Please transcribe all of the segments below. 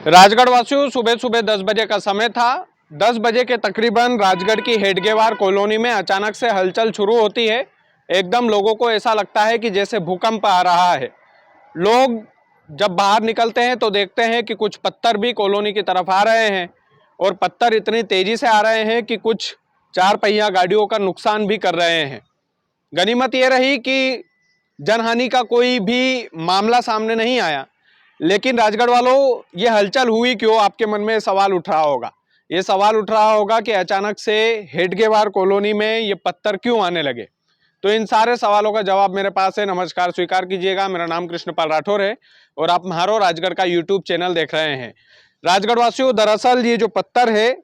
राजगढ़ वासियों, सुबह सुबह 10 बजे का समय था। 10 बजे के तकरीबन राजगढ़ की हेडगेवार कॉलोनी में अचानक से हलचल शुरू होती है। एकदम लोगों को ऐसा लगता है कि जैसे भूकंप आ रहा है। लोग जब बाहर निकलते हैं तो देखते हैं कि कुछ पत्थर भी कॉलोनी की तरफ आ रहे हैं और पत्थर इतनी तेजी से आ रहे हैं कि कुछ 4 पहिया गाड़ियों का नुकसान भी कर रहे हैं। गनीमत ये रही कि जनहानि का कोई भी मामला सामने नहीं आया, लेकिन राजगढ़ वालों, ये हलचल हुई क्यों? आपके मन में सवाल उठ रहा होगा। ये सवाल उठ रहा होगा कि अचानक से हेडगेवार कॉलोनी में ये पत्थर क्यों आने लगे। तो इन सारे सवालों का जवाब मेरे पास है। नमस्कार, स्वीकार कीजिएगा, मेरा नाम कृष्णपाल राठौर है और आप म्हारो राजगढ़ का यूट्यूब चैनल देख रहे हैं। राजगढ़ वासियों, दरअसल ये जो पत्थर है,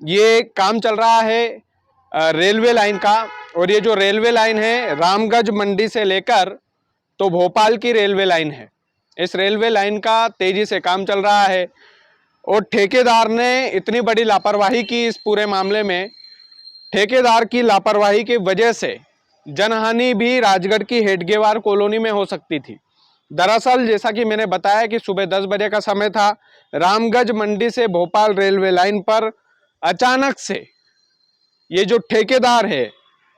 ये काम चल रहा है रेलवे लाइन का। और ये जो रेलवे लाइन है, रामगंज मंडी से लेकर तो भोपाल की रेलवे लाइन है। इस रेलवे लाइन का तेजी से काम चल रहा है और ठेकेदार ने इतनी बड़ी लापरवाही की इस पूरे मामले में। ठेकेदार की लापरवाही की वजह से जनहानि भी राजगढ़ की हेडगेवार कॉलोनी में हो सकती थी। दरअसल जैसा कि मैंने बताया कि सुबह 10 बजे का समय था। रामगंज मंडी से भोपाल रेलवे लाइन पर अचानक से ये जो ठेकेदार है,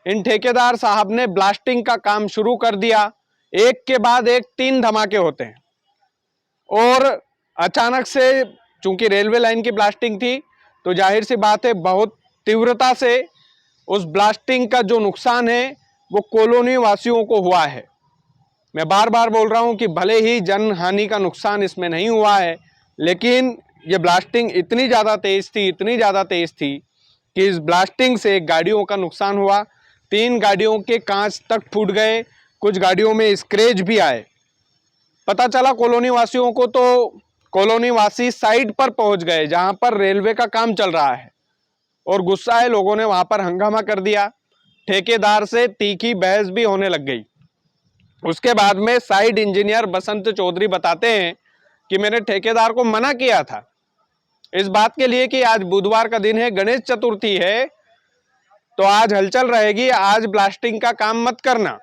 इन ठेकेदार साहब ने ब्लास्टिंग का काम शुरू कर दिया। एक के बाद एक 3 धमाके होते हैं और अचानक से, चूंकि रेलवे लाइन की ब्लास्टिंग थी, तो जाहिर सी बात है बहुत तीव्रता से उस ब्लास्टिंग का जो नुकसान है वो कॉलोनी वासियों को हुआ है। मैं बार बार बोल रहा हूं कि भले ही जन हानि का नुकसान इसमें नहीं हुआ है, लेकिन ये ब्लास्टिंग इतनी ज़्यादा तेज थी, इतनी ज़्यादा तेज थी कि इस ब्लास्टिंग से गाड़ियों का नुकसान हुआ। 3 गाड़ियों के कांच तक फूट गए, कुछ गाड़ियों में स्क्रैच भी आए। पता चला कॉलोनी वासियों को तो कॉलोनी वासी साइट पर पहुंच गए जहां पर रेलवे का काम चल रहा है और गुस्साए लोगों ने वहां पर हंगामा कर दिया। ठेकेदार से तीखी बहस भी होने लग गई। उसके बाद में साइट इंजीनियर बसंत चौधरी बताते हैं कि मैंने ठेकेदार को मना किया था इस बात के लिए कि आज बुधवार का दिन है, गणेश चतुर्थी है, तो आज हलचल रहेगी, आज ब्लास्टिंग का काम मत करना।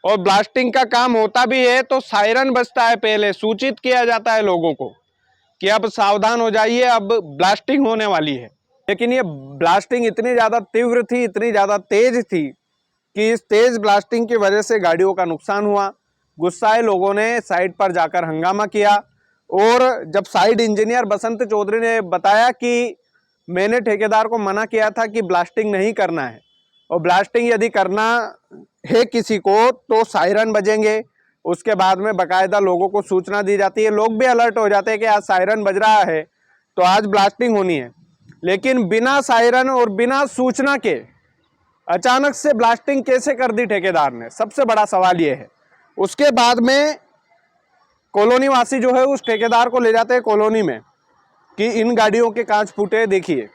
और ब्लास्टिंग का काम होता भी है तो सायरन बजता है, पहले सूचित किया जाता है लोगों को कि अब सावधान हो जाइए, अब ब्लास्टिंग होने वाली है। लेकिन ये ब्लास्टिंग इतनी ज़्यादा तीव्र थी, इतनी ज़्यादा तेज थी कि इस तेज ब्लास्टिंग की वजह से गाड़ियों का नुकसान हुआ। गुस्साए लोगों ने साइट पर जाकर हंगामा किया और जब साइट इंजीनियर बसंत चौधरी ने बताया कि मैंने ठेकेदार को मना किया था कि ब्लास्टिंग नहीं करना है और ब्लास्टिंग यदि करना है किसी को तो सायरन बजेंगे, उसके बाद में बाकायदा लोगों को सूचना दी जाती है, लोग भी अलर्ट हो जाते हैं कि आज सायरन बज रहा है तो आज ब्लास्टिंग होनी है। लेकिन बिना सायरन और बिना सूचना के अचानक से ब्लास्टिंग कैसे कर दी ठेकेदार ने, सबसे बड़ा सवाल ये है। उसके बाद में कॉलोनी वासी जो है उस ठेकेदार को ले जाते हैं कॉलोनी में कि इन गाड़ियों के कांच फूटे, देखिए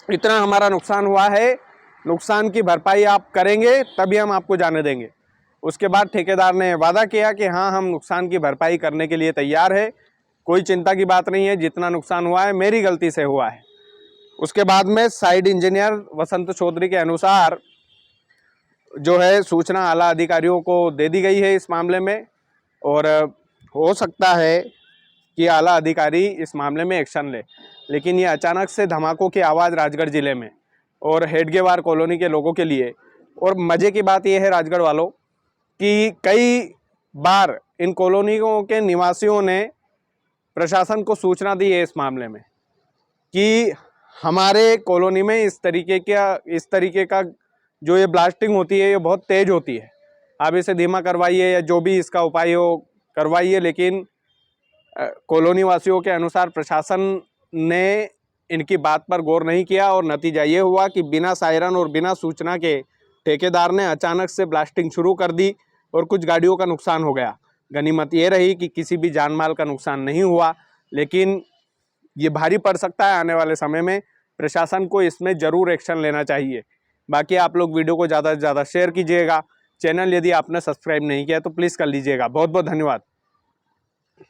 इतना हमारा नुकसान हुआ है, नुकसान की भरपाई आप करेंगे तभी हम आपको जाने देंगे। उसके बाद ठेकेदार ने वादा किया कि हाँ, हम नुकसान की भरपाई करने के लिए तैयार है, कोई चिंता की बात नहीं है, जितना नुकसान हुआ है मेरी गलती से हुआ है। उसके बाद में साइट इंजीनियर वसंत चौधरी के अनुसार जो है सूचना आला अधिकारियों को दे दी गई है इस मामले में और हो सकता है कि आला अधिकारी इस मामले में एक्शन ले। लेकिन ये अचानक से धमाकों की आवाज़ राजगढ़ ज़िले में और हेडगेवार कॉलोनी के लोगों के लिए, और मज़े की बात यह है राजगढ़ वालों कि कई बार इन कॉलोनियों के निवासियों ने प्रशासन को सूचना दी है इस मामले में कि हमारे कॉलोनी में इस तरीके का जो ये ब्लास्टिंग होती है ये बहुत तेज होती है, आप इसे धीमा करवाइए या जो भी इसका उपाय हो करवाइए। लेकिन कॉलोनी वासियों के अनुसार प्रशासन ने इनकी बात पर गौर नहीं किया और नतीजा ये हुआ कि बिना सायरन और बिना सूचना के ठेकेदार ने अचानक से ब्लास्टिंग शुरू कर दी और कुछ गाड़ियों का नुकसान हो गया। गनीमत ये रही कि किसी भी जान माल का नुकसान नहीं हुआ, लेकिन ये भारी पड़ सकता है आने वाले समय में। प्रशासन को इसमें ज़रूर एक्शन लेना चाहिए। बाकी आप लोग वीडियो को ज़्यादा से ज़्यादा शेयर कीजिएगा। चैनल यदि आपने सब्सक्राइब नहीं किया तो प्लीज़ कर लीजिएगा। बहुत बहुत धन्यवाद।